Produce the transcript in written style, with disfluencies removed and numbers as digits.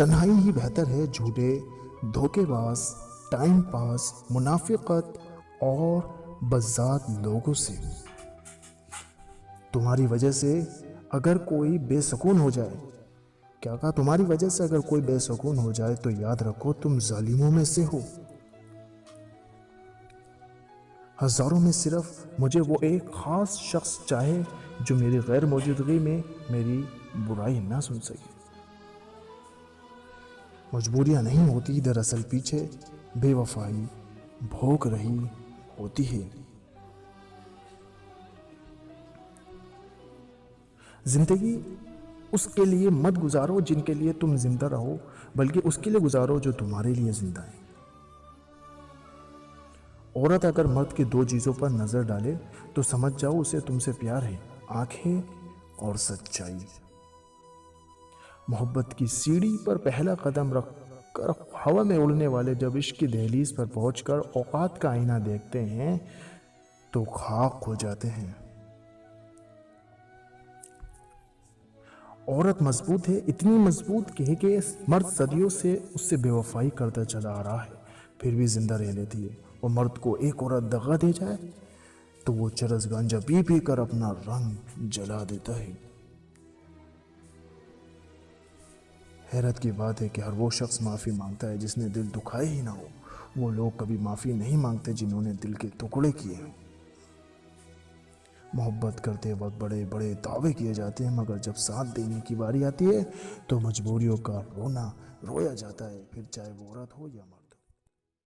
تنہائی ہی بہتر ہے جھوٹے، دھوکے باز، ٹائم پاس، منافقت اور بذات لوگوں سے۔ تمہاری وجہ سے اگر کوئی بے سکون ہو جائے، کیا کہا؟ تمہاری وجہ سے اگر کوئی بے سکون ہو جائے تو یاد رکھو تم ظالموں میں سے ہو۔ ہزاروں میں صرف مجھے وہ ایک خاص شخص چاہے جو میری غیر موجودگی میں میری برائی نہ سن سکے۔ مجبوریاں نہیں ہوتی، دراصل پیچھے بے وفائی بھوک رہی ہوتی ہے۔ زندگی اس کے لیے مت گزارو جن کے لیے تم زندہ رہو، بلکہ اس کے لیے گزارو جو تمہارے لیے زندہ ہے۔ عورت اگر مرد کی دو چیزوں پر نظر ڈالے تو سمجھ جاؤ اسے تم سے پیار ہے، آنکھیں اور سچائی۔ محبت کی سیڑھی پر پہلا قدم رکھ کر ہوا میں اڑنے والے جب عشق کی دہلیز پر پہنچ کر اوقات کا آئینہ دیکھتے ہیں تو خاک ہو جاتے ہیں۔ عورت مضبوط ہے، اتنی مضبوط کہ مرد صدیوں سے اس سے بے وفائی کرتا چلا آ رہا ہے، پھر بھی زندہ رہ لیتی ہے۔ اور مرد کو ایک عورت دغا دے جائے تو وہ چرس گانجا پی پی کر اپنا رنگ جلا دیتا ہے۔ حیرت کی بات ہے کہ ہر وہ شخص معافی مانگتا ہے جس نے دل دکھائے ہی نہ ہو۔ وہ لوگ کبھی معافی نہیں مانگتے جنہوں نے دل کے ٹکڑے کیے ہیں۔ محبت کرتے وقت بڑے بڑے دعوے کیے جاتے ہیں، مگر جب ساتھ دینے کی باری آتی ہے تو مجبوریوں کا رونا رویا جاتا ہے، پھر چاہے وہ عورت ہو یا مرد۔